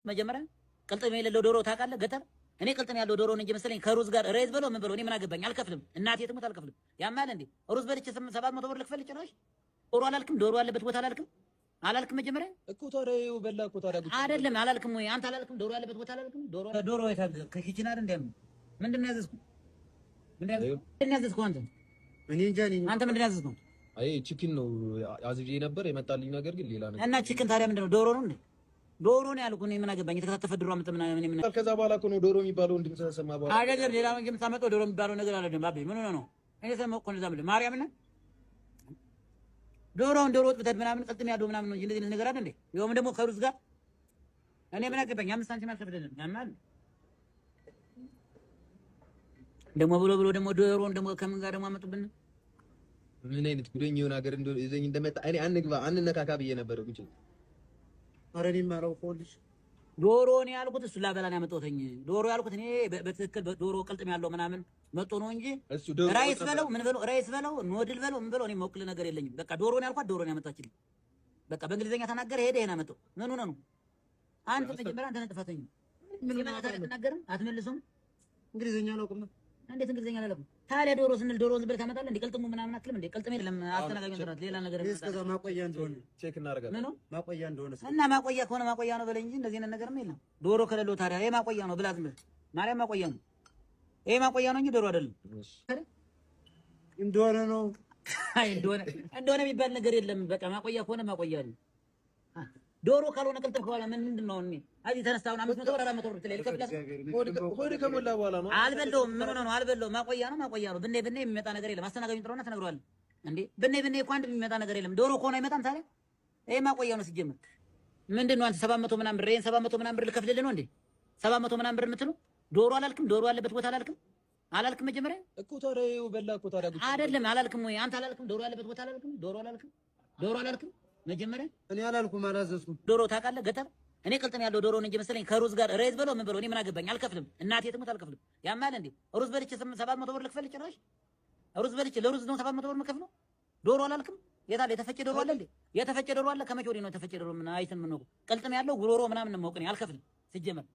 መጀመሪያ ቅልጥም የሌለው ዶሮ ታውቃለህ? ገጠር እኔ ቅልጥም ያለው ዶሮ ነው እንጂ መሰለኝ ከሩዝ ጋር ሬዝ በለው ምን በለው እኔ ምን አገባኝ? አልከፍልም። እናቴ ትሙት አልከፍልም። ያማል እንዴ ሩዝ በልቼ 700 ብር ልክፈል ጭራሽ? ዶሮ አላልክም? ዶሮ ያለበት ቦታ አላልክም? መጀመሪያ እኮ ታዲያ በላ እኮ ታዲያ አይደለም አላልክም ወይ አንተ አላልክም? ዶሮ ያለበት ቦታ አላልክም? ዶሮ የታገ ከኪችን አይደል እንዴ? ምንድን ነው ያዘዝኩ? ምንድን ነው ያዘዝኩ አንተ? እኔ እንጃ አንተ ምንድን ነው ያዘዝኩ? አይ ቺክን ነው አዝዤ ነበር የመጣልኝ ነገር ግን ሌላ ነገር እና ቺክን ታዲያ ምንድን ነው? ዶሮ ነው እንዴ? ዶሮ ነው ያልኩህ። እኔ ምን አገባኝ? የተከታተፈ ዶሮ አመጣ ምን ከዛ በኋላ እኮ ነው ዶሮ የሚባለው እንድትሰማ በኋላ አይደለም ሌላ ነገር የምታመጣው ዶሮ የሚባለው ነገር አይደለም። ባቤ ምን ሆነ ነው? እኔ ሰማሁ እኮ እንደዛ ብለህ ማርያም እና ዶሮ ወጥ ብተት ምናምን ቅልጥም ያለው ምናምን ነው እንደዚህ ነገር አይደል እንዴ? ይኸውም ደግሞ ከሩዝ ጋር እኔ ምን አገባኝ? 5 ሳንቲም አልከፍልልህም። ያማል ደግሞ ብሎ ደግሞ ዶሮን ደግሞ ከምን ጋር ደግሞ አመጡብን? ምን አይነት ጉደኛ የሆነ ሀገር እንደዚህ እንደመጣ እኔ አንነካካ ብዬ ነበር እንጂ አረኔ ማራው ፖሊስ ዶሮ ነው ያልኩት። እሱ ላበላ ነው ያመጣሁትኝ። ዶሮ ያልኩት እኔ በትክክል ዶሮ ቅልጥም ያለው ምናምን መጥቶ ነው እንጂ ራይስ በለው ምን በለው ራይስ በለው ኖድል በለው ምን በለው እኔ መወክል ነገር የለኝም። በቃ ዶሮ ነው ያልኳት፣ ዶሮ ነው ያመጣችልኝ። በቃ በእንግሊዘኛ ተናገረ ሄደ ይሄን አመጣው። ምን ሆነ ነው አንተ መጀመሪያ አንተ ነህ ጥፋተኛ። ምን አትናገርም? አትመልሱም? እንግሊዘኛ አላውቅም። እንዴት እንግሊዘኛ አላውቅም? ታዲያ ዶሮ ስንል ዶሮ ዝም ብለህ ታመጣለህ እንዴ? ቅልጥሙ ምናምን አትልም እንዴ? ቅልጥም የለም አስተናጋጅ ነው ሌላ ነገር ነው። እስከዛ ማቆያ እንደሆነ ቼክ እናደርጋለን። ምን ማቆያ እንደሆነ እና ማቆያ ከሆነ ማቆያ ነው በለኝ እንጂ እንደዚህ አይነት ነገር የለም። ዶሮ ከሌለው ታዲያ ይሄ ማቆያ ነው ብላ ዝም ብለህ ማርያም ማቆያ ነው። ይሄ ማቆያ ነው እንጂ ዶሮ አይደለም። እንደሆነ ነው። አይ እንደሆነ የሚባል ነገር የለም። በቃ ማቆያ ከሆነ ማቆያ ነው። ዶሮ ካልሆነ ቅልጥም ከሆነ ምንድን ነው? እኔ አዚ ተነስታውን 500 ብር 400 ብር ትለኝ ልከፍልህ። ሆድ ከሞላ በኋላ ነው። አልበለውም። ምን ሆነ ነው? አልበለውም። ማቆያ ነው ብኔ የሚመጣ ነገር የለም። አስተናጋጁን ጥሩና ተነግሯል እንዴ? ብኔ እኮ አንድ የሚመጣ ነገር የለም። ዶሮ ከሆነ አይመጣም ታዲያ። ይሄ ማቆያ ነው ሲጀምር። ምንድን ነው አንተ 700 ምናምን ብር 700 ምናምን ብር ልከፍልልህ ነው እንዴ? 700 ምናምን ብር የምትለው ዶሮ አላልክም? ዶሮ ያለበት ቦታ አላልክም? መጀመሪያ እኮ ታዲያ በላ እኮ ታዲያ አይደለም አላልክም ወይ አንተ አላልክም? ዶሮ ያለበት ቦታ አላልክም? ዶሮ አላልክም? መጀመሪያ እኔ አላልኩም፣ አላዘዝኩም። ዶሮ ታውቃለህ? ገጠር እኔ ቅልጥም ያለው ዶሮ ነው እንጂ መሰለኝ ከሩዝ ጋር ሬዝ በለው ምን በለው እኔ ምን አገባኝ? አልከፍልም። እናቴ ትሙት አልከፍልም። ያማል እንዴ ሩዝ በልቼ 700 ብር ልክፈል ጭራሽ? ሩዝ በልቼ ለሩዝ ነው 700 ብር የምከፍለው? ዶሮ አላልክም? የት አለ የተፈጨ ዶሮ አለ እንዴ? የተፈጨ ዶሮ አለ። ከመቼ ወዲህ ነው የተፈጨ ዶሮ? ምን አይተን ምን ነው ቅልጥም ያለው ጉሮሮ ምናምን ነው የማውቅ እኔ አልከፍልም ሲጀመር